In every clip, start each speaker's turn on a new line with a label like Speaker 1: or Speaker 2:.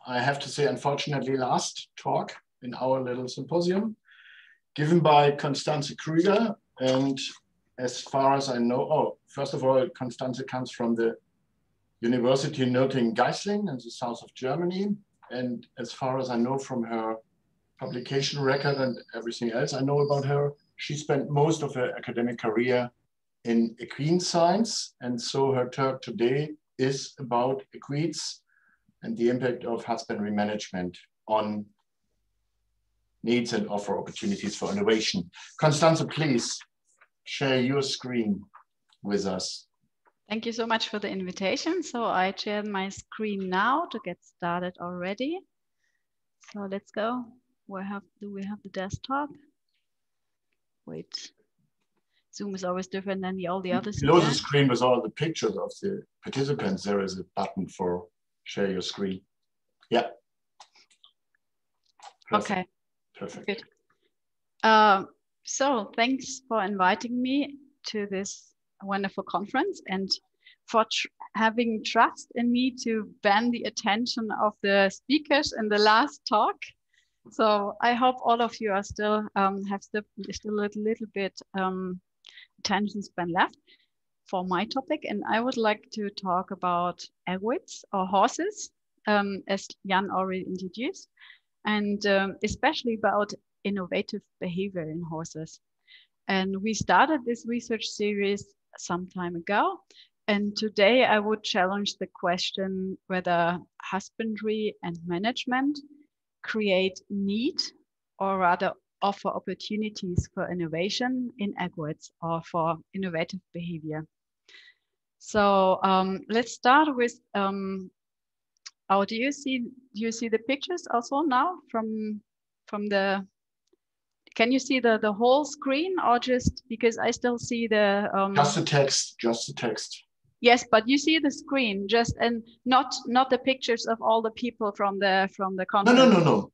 Speaker 1: I have to say, unfortunately, last talk in our little symposium, given by Konstanze Krueger. And as far as I know, oh, first of all, Konstanze comes from the University Nürtingen-Geisling in the south of Germany. And as far as I know from her publication record and everything else I know about her, she spent most of her academic career in equine science. And so her talk today is about equids and the impact of husbandry management on needs and offer opportunities for innovation. Konstanze, please share your screen with us.
Speaker 2: Thank you so much for the invitation. So I share my screen now to get started already. So let's go. Do we have the desktop? Wait. Zoom is always different than all the others.
Speaker 1: Below the screen with all the pictures of the participants, there is a button for share your screen. Yeah. Perfect.
Speaker 2: Okay.
Speaker 1: Perfect.
Speaker 2: Good. So thanks for inviting me to this wonderful conference and for having trust in me to bend the attention of the speakers in the last talk. So I hope all of you are still have still a little bit attention span left for my topic, and I would like to talk about equids or horses, as Jan already introduced, and especially about innovative behavior in horses. And we started this research series some time ago, and today I would challenge the question whether husbandry and management create need or rather offer opportunities for innovation in equids or for innovative behavior. So let's start with, oh, do you see the pictures also now from the, can you see the whole screen or just, because I still see the.
Speaker 1: Just the text, just the text.
Speaker 2: Yes, but you see the screen just, and not the pictures of all the people from the conference.
Speaker 1: No.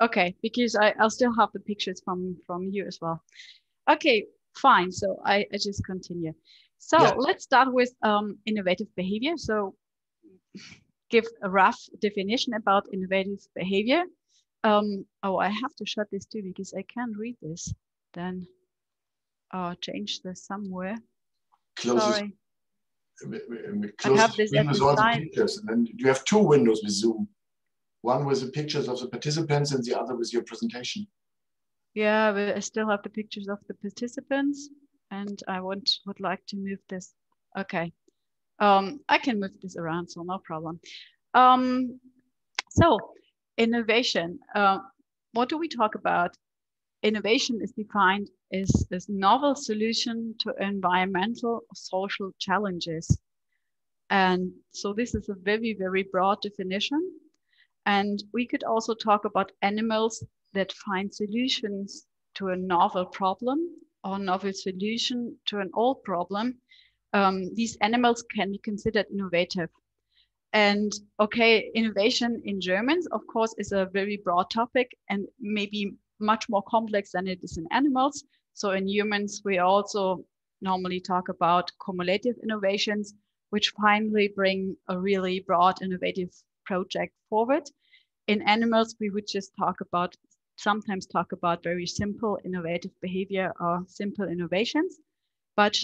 Speaker 2: Okay, because I'll still have the pictures from you as well. Okay, fine. So I just continue. So yeah. Let's start with innovative behavior. So give a rough definition about innovative behavior. Oh, I have to shut this too because I can't read this. Then change this somewhere. Sorry.
Speaker 1: Close the screen with all the pictures, and then you have two windows with Zoom. One with the pictures of the participants and the other with your presentation.
Speaker 2: Yeah, but I still have the pictures of the participants, and I would like to move this. Okay, I can move this around, so no problem. So innovation. What do we talk about? Innovation is defined as novel solution to environmental or social challenges. And so this is a very, very broad definition. And we could also talk about animals that find solutions to a novel problem or novel solution to an old problem. These animals can be considered innovative. And okay, innovation in German, of course, is a very broad topic and maybe much more complex than it is in animals. So in humans, we also normally talk about cumulative innovations, which finally bring a really broad innovative project forward. In animals, we would just sometimes talk about very simple innovative behavior or simple innovations. But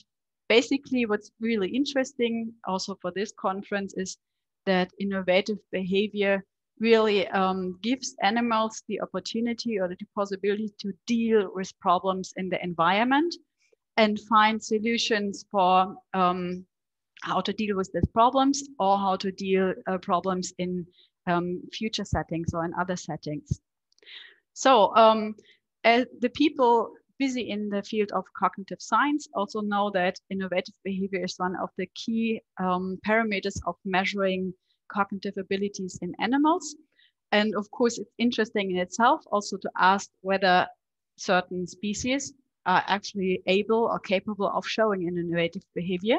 Speaker 2: basically what's really interesting also for this conference is that innovative behavior really gives animals the opportunity or the possibility to deal with problems in the environment and find solutions for how to deal with these problems or how to deal problems in future settings or in other settings. So the people busy in the field of cognitive science also know that innovative behavior is one of the key parameters of measuring cognitive abilities in animals. And of course, it's interesting in itself also to ask whether certain species are actually able or capable of showing an innovative behavior.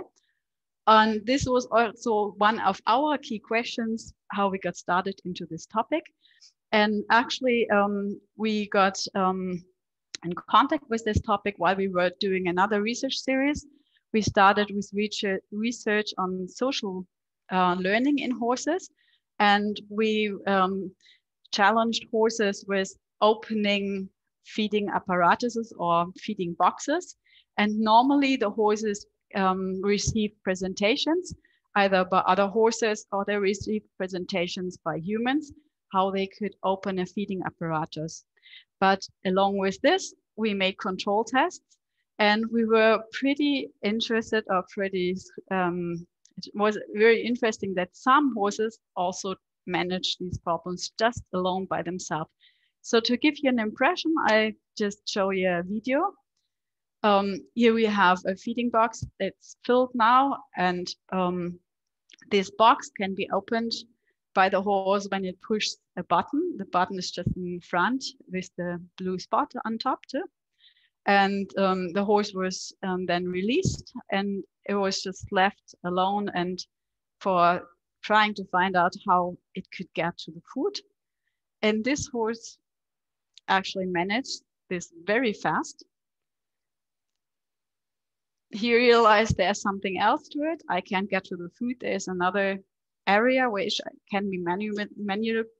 Speaker 2: And this was also one of our key questions, how we got started into this topic. And actually, we got in contact with this topic while we were doing another research series. We started with research on social learning in horses. And we challenged horses with opening feeding apparatuses or feeding boxes. And normally the horses receive presentations either by other horses or they receive presentations by humans, how they could open a feeding apparatus. But along with this, we made control tests and we were pretty interested or pretty, it was very interesting that some horses also manage these problems just alone by themselves. So to give you an impression, I just show you a video. Here we have a feeding box. It's filled now, and this box can be opened by the horse when it pushes a button. The button is just in front with the blue spot on top too. And the horse was then released, and it was just left alone and for trying to find out how it could get to the food. And this horse actually managed this very fast. He realized there's something else to it. I can't get to the food. There's another area which can be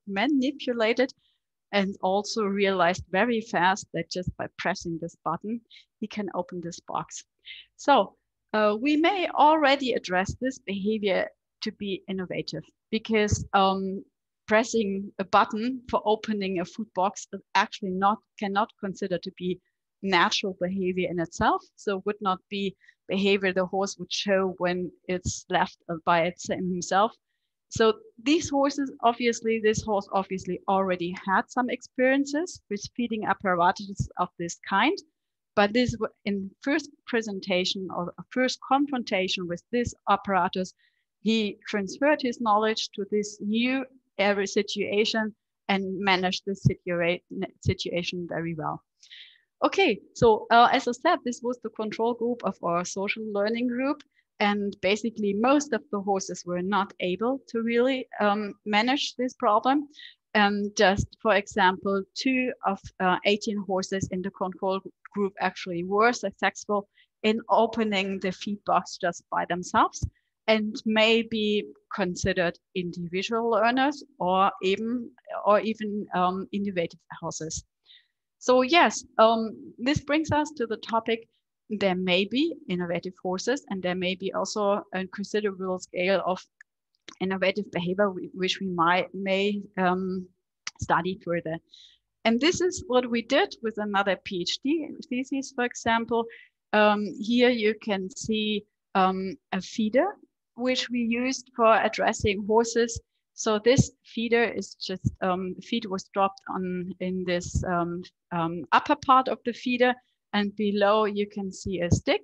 Speaker 2: manipulated, and also realized very fast that just by pressing this button, he can open this box. So we may already address this behavior to be innovative, because pressing a button for opening a food box is actually cannot consider to be natural behavior in itself. So would not be behavior the horse would show when it's left by himself. So these horses, this horse obviously already had some experiences with feeding apparatus of this kind, but this in first presentation or first confrontation with this apparatus, he transferred his knowledge to this new area situation and managed the situation very well. Okay, so as I said, this was the control group of our social learning group. And basically, most of the horses were not able to really manage this problem. And just for example, 2 of 18 horses in the control group actually were successful in opening the feed box just by themselves and may be considered individual learners or even innovative horses. So yes, this brings us to the topic. There may be innovative horses, and there may be also a considerable scale of innovative behavior which we may study further. And this is what we did with another PhD thesis, for example. Here you can see a feeder which we used for addressing horses. So this feeder is just, the feed was dropped in this upper part of the feeder, and below you can see a stick,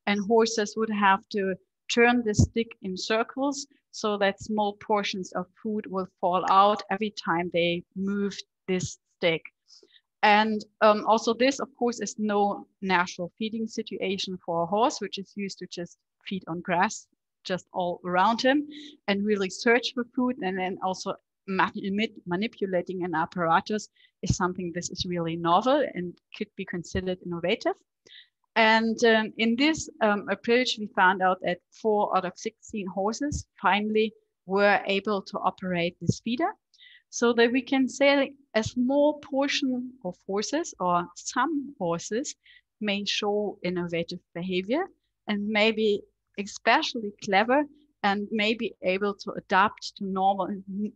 Speaker 2: and horses would have to turn the stick in circles so that small portions of food will fall out every time they move this stick. And also this, of course, is no natural feeding situation for a horse, which is used to just feed on grass just all around him and really search for food. And then also manipulating an apparatus is something this is really novel and could be considered innovative. And in this approach, we found out that 4 out of 16 horses finally were able to operate this feeder, so that we can say a small portion of horses or some horses may show innovative behavior and maybe especially clever and may be able to adapt to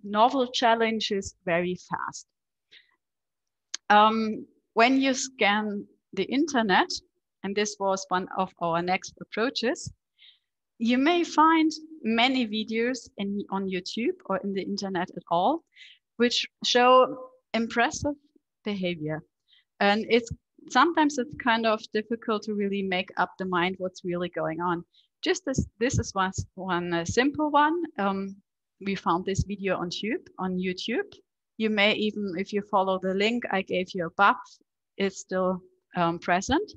Speaker 2: novel challenges very fast. When you scan the internet, and this was one of our next approaches, you may find many videos on YouTube or in the internet at all, which show impressive behavior. And sometimes it's kind of difficult to really make up the mind what's really going on. Just as this is one simple one. We found this video on YouTube. You may even, if you follow the link I gave you above, it's still present.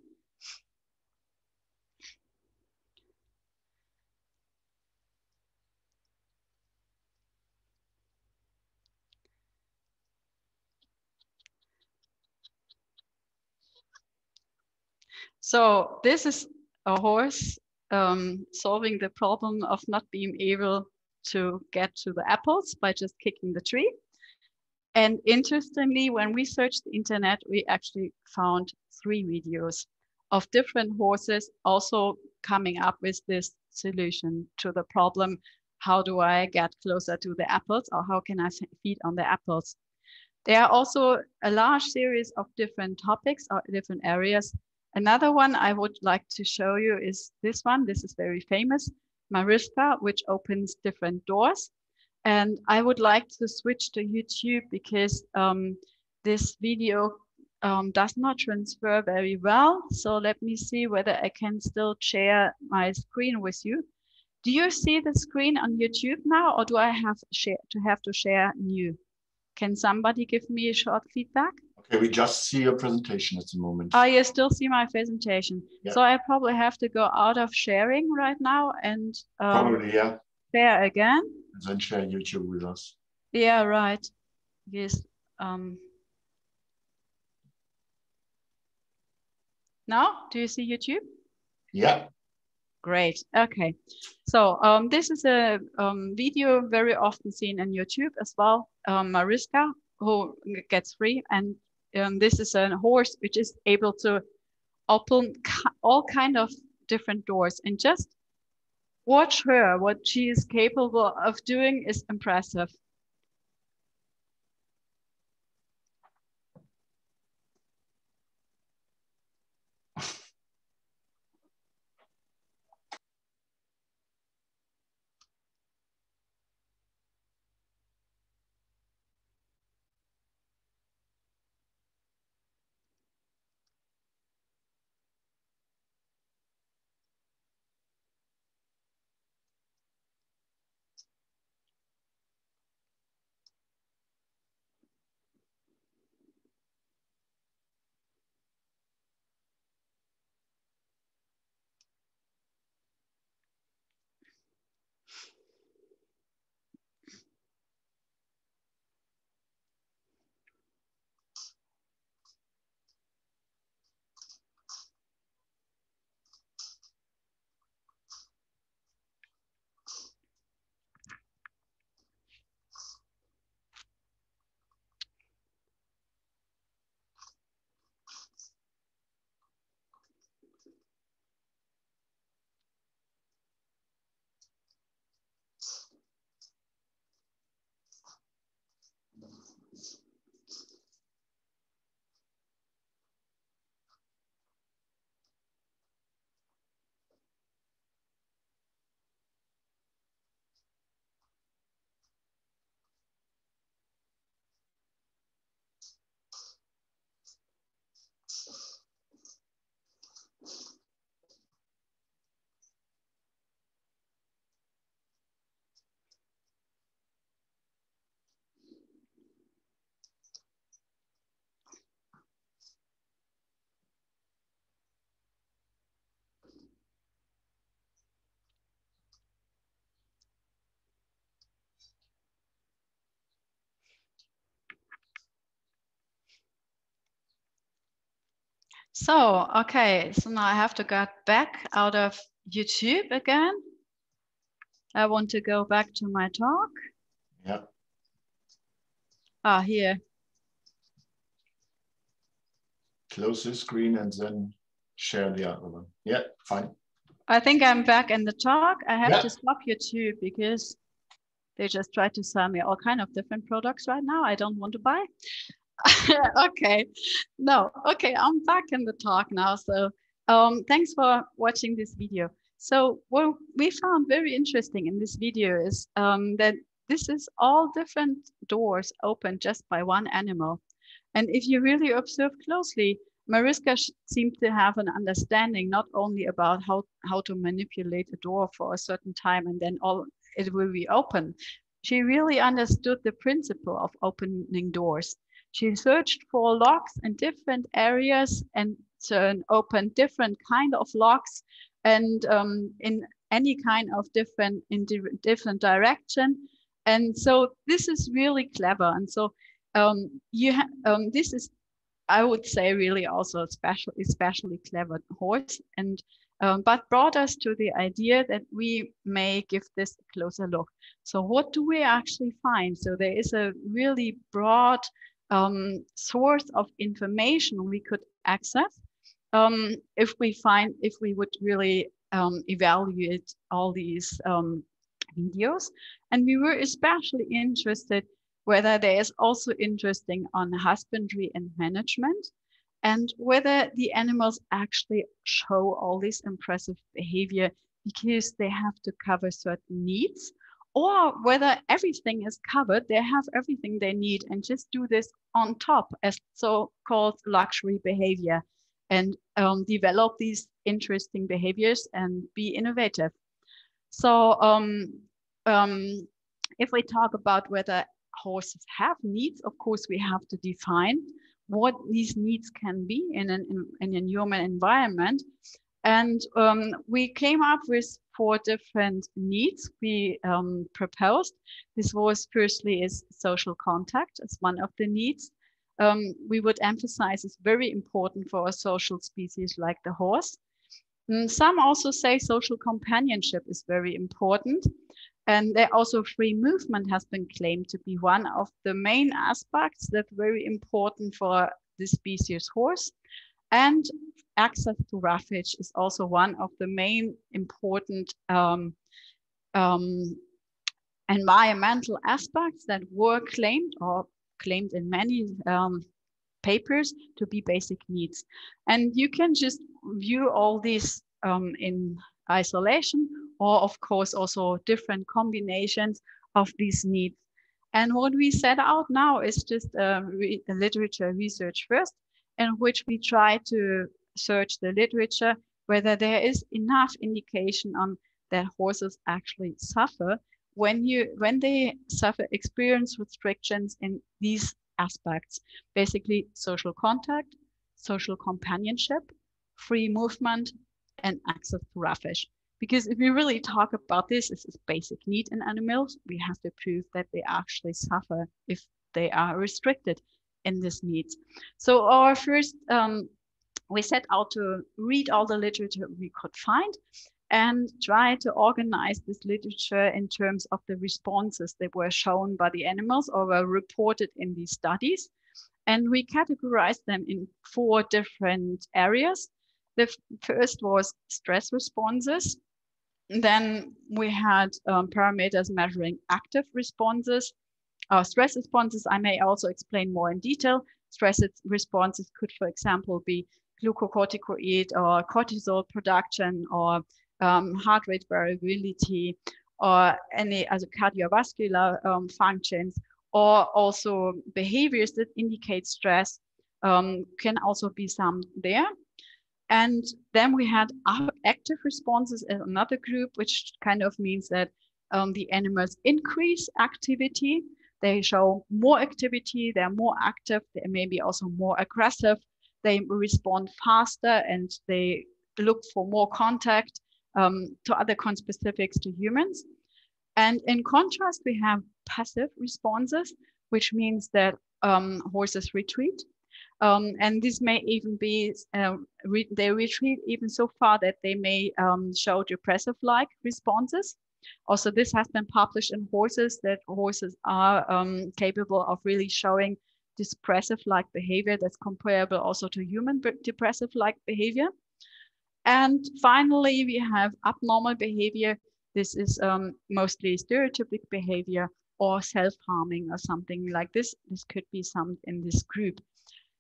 Speaker 2: So this is a horse solving the problem of not being able to get to the apples by just kicking the tree. And interestingly, when we searched the internet, we actually found 3 videos of different horses also coming up with this solution to the problem. How do I get closer to the apples, or how can I feed on the apples? There are also a large series of different topics or different areas. Another one I would like to show you is this one. This is very famous, Mariska, which opens different doors. And I would like to switch to YouTube because this video does not transfer very well. So let me see whether I can still share my screen with you. Do you see the screen on YouTube now, or do I have to share new? Can somebody give me a short feedback?
Speaker 1: Okay, we just see your presentation at the moment.
Speaker 2: Oh, you still see my presentation. Yeah. So I probably have to go out of sharing right now and
Speaker 1: probably, yeah.
Speaker 2: Share again.
Speaker 1: And then share YouTube with us.
Speaker 2: Yeah, right. Yes. Now, do you see YouTube?
Speaker 1: Yeah.
Speaker 2: Great. Okay. So this is a video very often seen on YouTube as well. Mariska, who gets free, and this is a horse which is able to open all kind of different doors, and just watch her. What she is capable of doing is impressive. So, okay, so now I have to get back out of YouTube again. I want to go back to my talk.
Speaker 1: Yeah.
Speaker 2: Ah, here.
Speaker 1: Close the screen and then share the other one. Yeah, fine.
Speaker 2: I think I'm back in the talk. I have to stop YouTube because they just try to sell me all kind of different products right now I don't want to buy. Okay, no, okay, I'm back in the talk now. So thanks for watching this video. So what we found very interesting in this video is that this is all different doors opened just by one animal. And if you really observe closely, Mariska seemed to have an understanding not only about how to manipulate a door for a certain time and then it will be open. She really understood the principle of opening doors. She searched for locks in different areas and opened different kind of locks and in any kind of different direction. And so this is really clever. And so this is, I would say, really also especially clever horse. And but brought us to the idea that we may give this a closer look. So what do we actually find? So there is a really broad source of information we could access if we would really evaluate all these videos. And we were especially interested whether there is also interesting on husbandry and management, and whether the animals actually show all this impressive behavior because they have to cover certain needs, or whether everything is covered, they have everything they need and just do this on top as so-called luxury behavior, and develop these interesting behaviors and be innovative. So if we talk about whether horses have needs, of course we have to define what these needs can be in a human environment. And we came up with 4 different needs we proposed. This was firstly is social contact as one of the needs. We would emphasize is very important for a social species like the horse. Some also say social companionship is very important. And there also free movement has been claimed to be one of the main aspects that's very important for the species horse. And access to roughage is also one of the main important environmental aspects that were claimed in many papers to be basic needs. And you can just view all these in isolation, or of course also different combinations of these needs. And what we set out now is just a literature research first, in which we try to search the literature whether there is enough indication on that horses actually suffer when they experience restrictions in these aspects, basically social contact, social companionship, free movement, and access to roughage. Because if we really talk about this as a basic need in animals, we have to prove that they actually suffer if they are restricted in these needs. So our first, we set out to read all the literature we could find and try to organize this literature in terms of the responses that were shown by the animals or were reported in these studies. And we categorized them in 4 different areas. The first was stress responses. Then we had parameters measuring active responses. Stress responses, I may also explain more in detail. Stress responses could, for example, be glucocorticoid or cortisol production, or heart rate variability, or any other cardiovascular functions, or also behaviors that indicate stress can also be summed there. And then we had active responses as another group, which kind of means that the animals increase activity. They show more activity, they're more active, they may be also more aggressive, they respond faster, and they look for more contact to other conspecifics to humans. And in contrast, we have passive responses, which means that horses retreat. And this may even be, they retreat even so far that they may show depressive-like responses. Also, this has been published in horses, that horses are capable of really showing depressive-like behavior that's comparable also to human depressive-like behavior. And finally, we have abnormal behavior. This is mostly stereotypic behavior or self-harming or something like this. This could be summed in this group.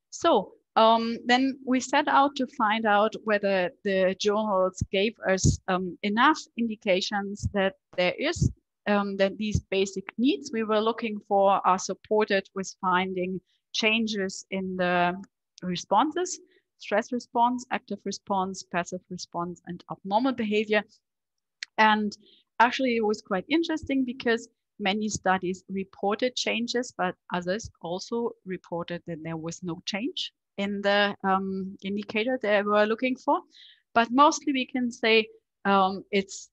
Speaker 2: So then we set out to find out whether the journals gave us enough indications that there is, that these basic needs we were looking for are supported with finding changes in the responses: stress response, active response, passive response, and abnormal behavior. And actually it was quite interesting because many studies reported changes, but others also reported that there was no change in the indicator they were looking for. But mostly we can say it's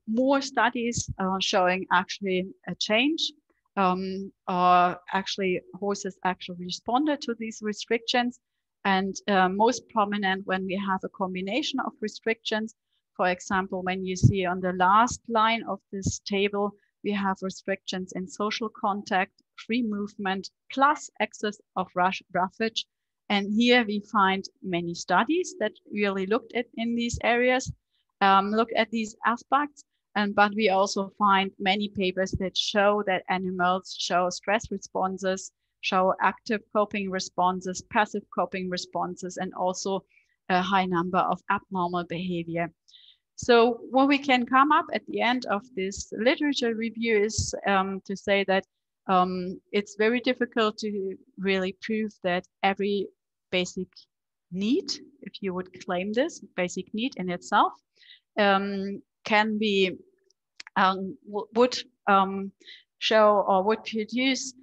Speaker 2: more studies showing actually a change, or actually horses actually responded to these restrictions. And most prominent when we have a combination of restrictions, For example, when you see on the last line of this table, we have restrictions in social contact, free movement, plus excess of roughage. And here we find many studies that really looked at in these areas, looked at these aspects. But we also find many papers that show that animals show stress responses, show active coping responses, passive coping responses, and also a high number of abnormal behavior. So what we can come up at the end of this literature review is to say that it's very difficult to really prove that every basic need, if you would claim this, basic need in itself, can be, would show or would produce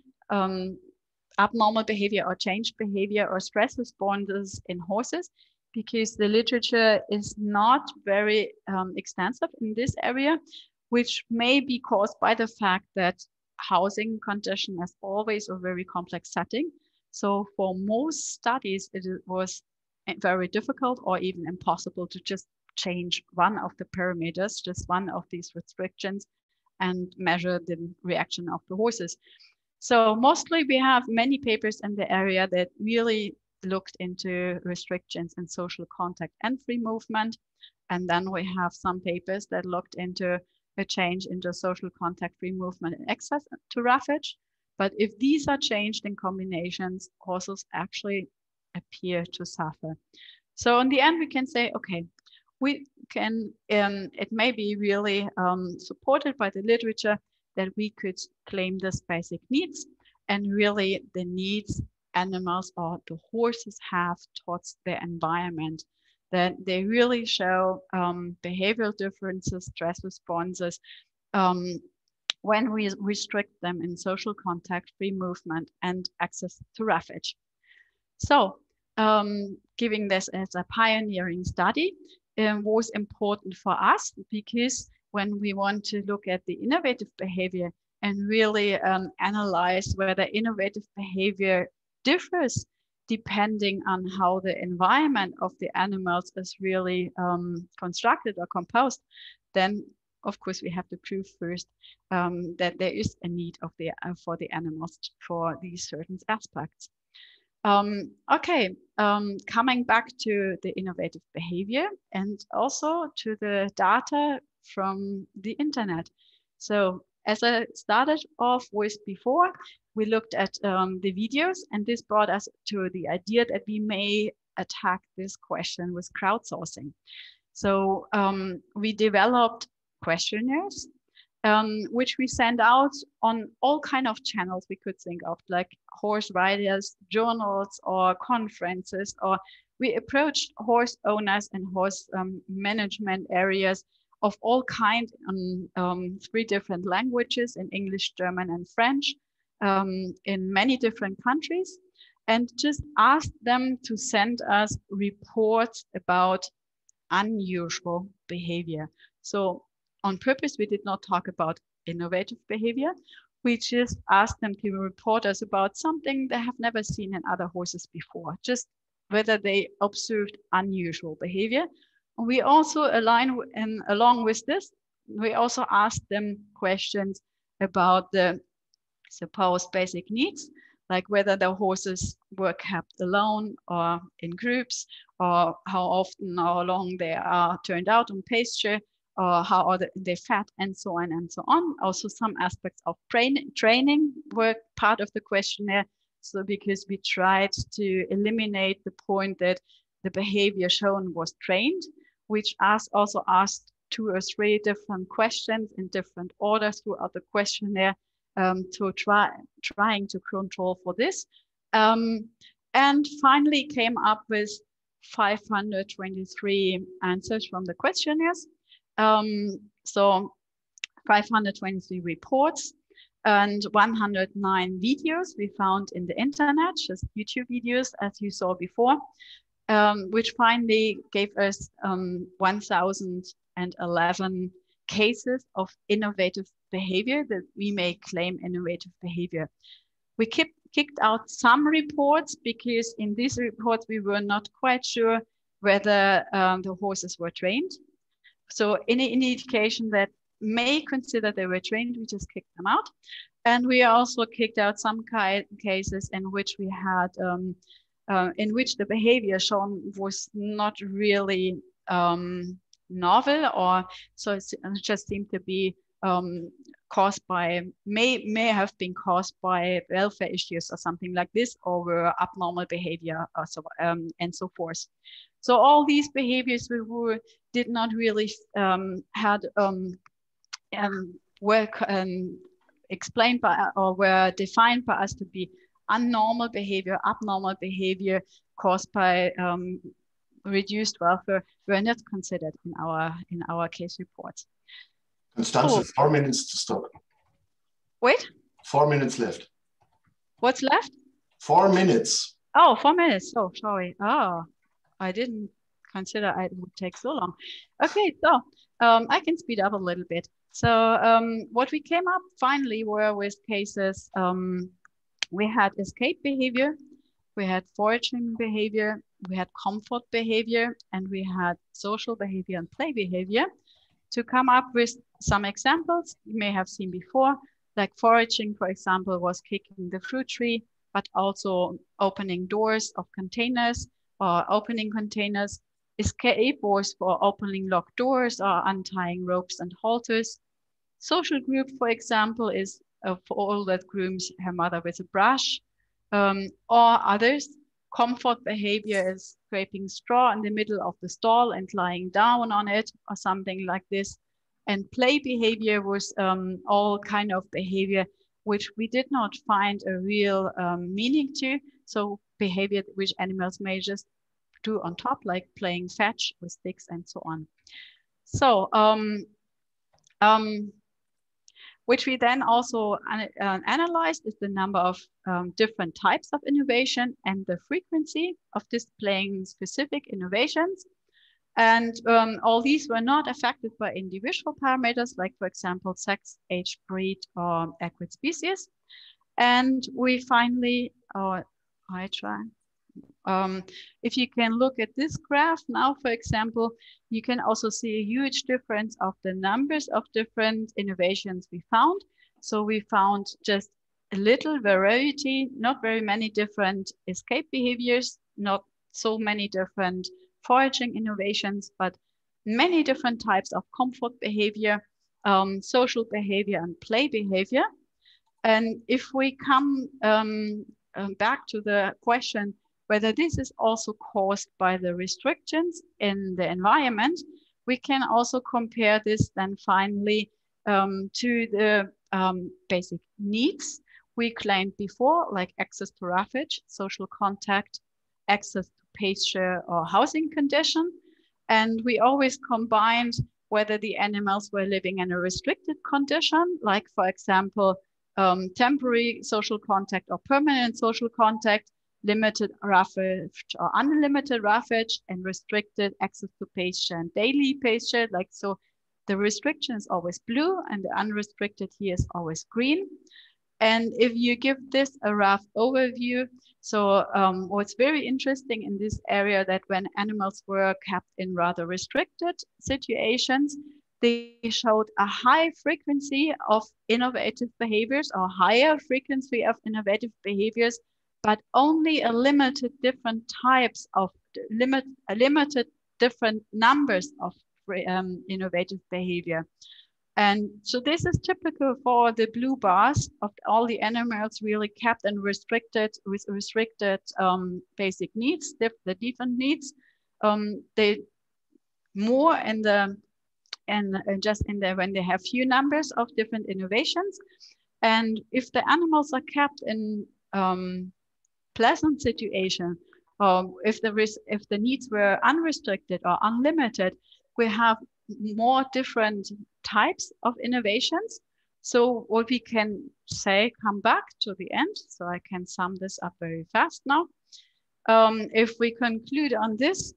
Speaker 2: abnormal behavior or changed behavior or stress responses in horses, because the literature is not very extensive in this area, which may be caused by the fact that housing condition is always a very complex setting. So for most studies, it was very difficult or even impossible to just change one of the parameters, just one of these restrictions, and measure the reaction of the horses. So mostly we have many papers in the area that really looked into restrictions in social contact and free movement. And then we have some papers that looked into a change into social contact, free movement, and access to roughage. But if these are changed in combinations, horses actually appear to suffer. So in the end, we can say, okay, we can, it may be really supported by the literature that we could claim this basic needs, and really the needs animals or the horses have towards their environment, that they really show behavioral differences, stress responses, when we restrict them in social contact, free movement, and access to roughage. So giving this as a pioneering study was important for us, because when we want to look at the innovative behavior and really analyze whether innovative behavior differs depending on how the environment of the animals is really constructed or composed, then of course we have to prove first that there is a need of for the animals for these certain aspects. Coming back to the innovative behavior and also to the data from the internet. So as I started off with before, we looked at the videos, and this brought us to the idea that we may attack this question with crowdsourcing. So we developed questionnaires, which we send out on all kind of channels we could think of, like horse riders, journals, or conferences, or we approached horse owners and horse management areas of all kinds in 3 different languages, in English, German, and French, in many different countries, and just asked them to send us reports about unusual behavior. So on purpose, we did not talk about innovative behavior. We just asked them to report us about something they have never seen in other horses before, just whether they observed unusual behavior. And we also along with this, we also asked them questions about the supposed basic needs, like whether the horses were kept alone or in groups, or how often or how long they are turned out on pasture, or how are they fed, and so on and so on. Also some aspects of training were part of the questionnaire. So because we tried to eliminate the point that the behavior shown was trained, which also asked 2 or 3 different questions in different orders throughout the questionnaire, to trying to control for this. And finally came up with 523 answers from the questionnaires. So 523 reports and 109 videos we found in the internet, just YouTube videos, as you saw before, which finally gave us 1,011 cases of innovative behavior that we may claim innovative behavior. We kicked out some reports because in these reports we were not quite sure whether the horses were trained. So any indication that may consider they were trained, we just kicked them out. And we also kicked out some cases in which we had, in which the behavior shown was not really novel, or so it just seemed to be caused by, may have been caused by welfare issues or something like this, or were abnormal behavior or so, and so forth. So all these behaviors we did not really were explained by or were defined by us to be unnormal behavior, abnormal behavior caused by reduced welfare, were not considered in our case reports.
Speaker 1: Konstanze, 4 minutes to stop.
Speaker 2: Wait.
Speaker 1: 4 minutes left.
Speaker 2: What's left?
Speaker 1: 4 minutes.
Speaker 2: Oh, 4 minutes. Oh, sorry. Oh, I didn't consider it would take so long. Okay, so I can speed up a little bit. So what we came up finally were with cases, we had escape behavior, we had foraging behavior, we had comfort behavior, and we had social behavior and play behavior. To come up with some examples you may have seen before, like foraging, for example, was kicking the fruit tree, but also opening doors of containers or opening containers. Escape was for opening locked doors or untying ropes and halters. Social group, for example, is for all that grooms her mother with a brush, or others. Comfort behavior is scraping straw in the middle of the stall and lying down on it or something like this. And play behavior was all kind of behavior which we did not find a real meaning to. So behavior which animals may just do on top, like playing fetch with sticks and so on. So which we then also analyzed is the number of different types of innovation and the frequency of displaying specific innovations. And all these were not affected by individual parameters, like, for example, sex, age, breed, or equid species. And we finally, if you can look at this graph now, for example, you can also see a huge difference of the numbers of different innovations we found. So we found just a little variety, not very many different escape behaviors, not so many different foraging innovations, but many different types of comfort behavior, social behavior, and play behavior. And if we come back to the question whether this is also caused by the restrictions in the environment, we can also compare this then finally to the basic needs we claimed before, like access to roughage, social contact, access to pasture or housing condition. And we always combined whether the animals were living in a restricted condition, like, for example, temporary social contact or permanent social contact, limited roughage or unlimited roughage, and restricted access to pasture and daily pasture. Like, so the restriction is always blue and the unrestricted here is always green. And if you give this a rough overview, so what's very interesting in this area that when animals were kept in rather restricted situations, they showed a high frequency of innovative behaviors or higher frequency of innovative behaviors, but only a limited different types of limited different numbers of innovative behavior. And so this is typical for the blue bars of all the animals really kept and restricted with restricted basic needs, the different needs. They more in the and just in the when they have few numbers of different innovations. And if the animals are kept in pleasant situation, if the needs were unrestricted or unlimited, we have more different types of innovations. So what we can say, come back to the end, so I can sum this up very fast now. If we conclude on this,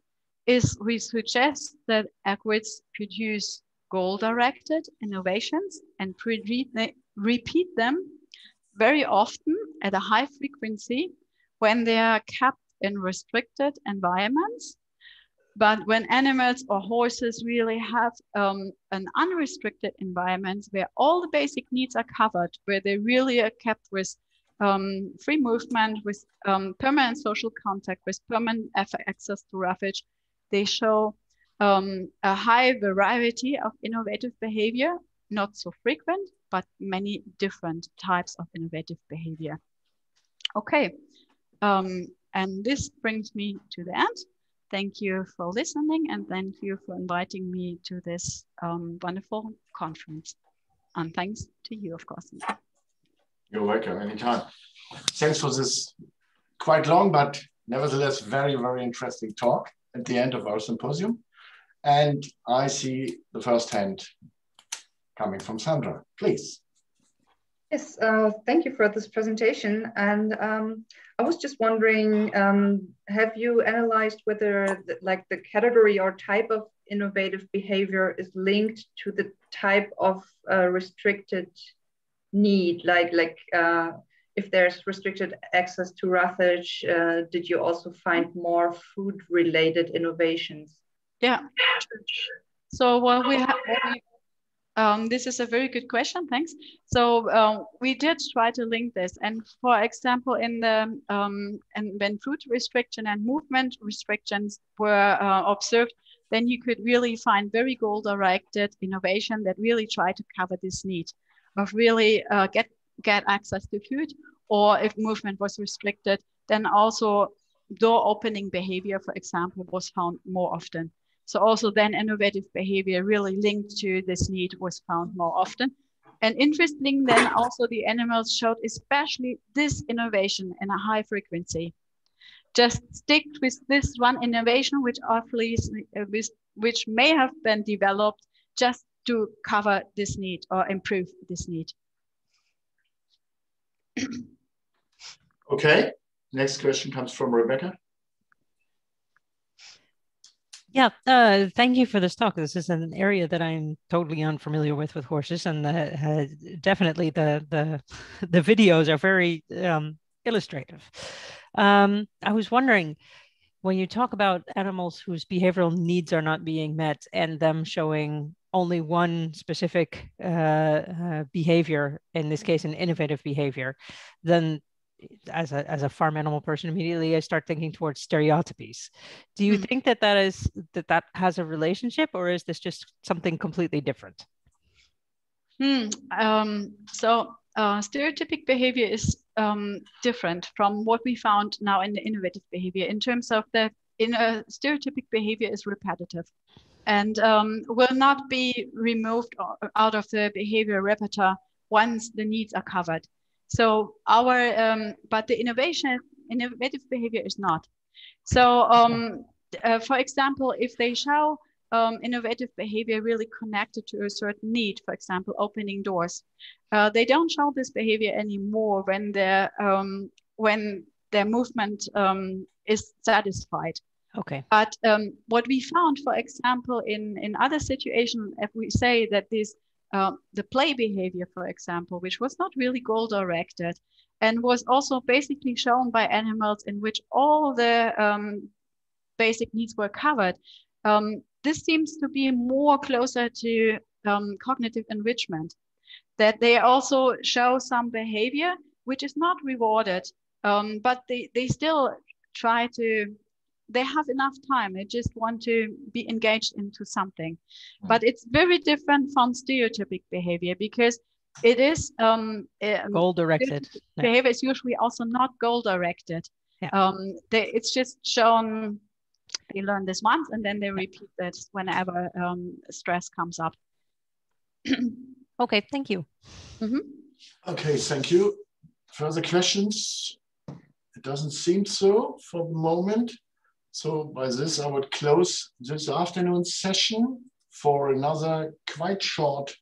Speaker 2: is we suggest that equids produce goal-directed innovations and repeat them very often at a high frequency when they are kept in restricted environments. But when animals or horses really have an unrestricted environment where all the basic needs are covered, where they really are kept with free movement, with permanent social contact, with permanent access to refuge, they show a high variety of innovative behavior, not so frequent, but many different types of innovative behavior. Okay, and this brings me to the end. Thank you for listening, and thank you for inviting me to this wonderful conference. And thanks to you, of course.
Speaker 1: You're welcome, anytime. Thanks for this quite long, but nevertheless very, very interesting talk at the end of our symposium. And I see the first hand coming from Sandra, please.
Speaker 3: Yes, thank you for this presentation. And I was just wondering, have you analyzed whether the category or type of innovative behavior is linked to the type of restricted need? If there's restricted access to refuge, did you also find more food-related innovations?
Speaker 2: Yeah. So what we have. This is a very good question, thanks. So we did try to link this, and for example, in the and when food restriction and movement restrictions were observed, then you could really find very goal-directed innovation that really try to cover this need of really get access to food, or if movement was restricted, then also door-opening behavior, for example, was found more often. So also then innovative behavior really linked to this need was found more often. And interesting then also the animals showed especially this innovation in a high frequency. Just stick with this one innovation, which may have been developed just to cover this need or improve this need.
Speaker 1: Okay, next question comes from Rebecca.
Speaker 4: Yeah, thank you for this talk. This is an area that I'm totally unfamiliar with horses, and definitely the videos are very illustrative. I was wondering, when you talk about animals whose behavioral needs are not being met and them showing only one specific behavior, in this case an innovative behavior, then as a farm animal person, immediately I start thinking towards stereotypies. Do you think that has a relationship, or is this just something completely different?
Speaker 2: Stereotypic behavior is different from what we found now in the innovative behavior, in terms of that stereotypic behavior is repetitive and will not be removed out of the behavior repertoire once the needs are covered. So but the innovative behavior is not. So for example, if they show innovative behavior really connected to a certain need, for example, opening doors, they don't show this behavior anymore when their movement is satisfied.
Speaker 4: Okay.
Speaker 2: But what we found, for example, in other situations, if we say that this the play behavior, for example, which was not really goal-directed and was also basically shown by animals in which all the basic needs were covered, this seems to be more closer to cognitive enrichment, that they also show some behavior which is not rewarded, but they still try to, they have enough time. They just want to be engaged into something. But it's very different from stereotypic behavior, because it is
Speaker 4: goal-directed.
Speaker 2: Behavior is usually also not goal-directed.
Speaker 4: Yeah.
Speaker 2: It's just shown, they learn this once and then they repeat that whenever stress comes up.
Speaker 4: Okay, thank you.
Speaker 1: Okay, thank you. Further questions? It doesn't seem so for the moment. So by this, I would close this afternoon's session for another quite short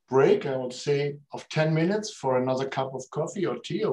Speaker 1: break, I would say, of 10 minutes for another cup of coffee or tea or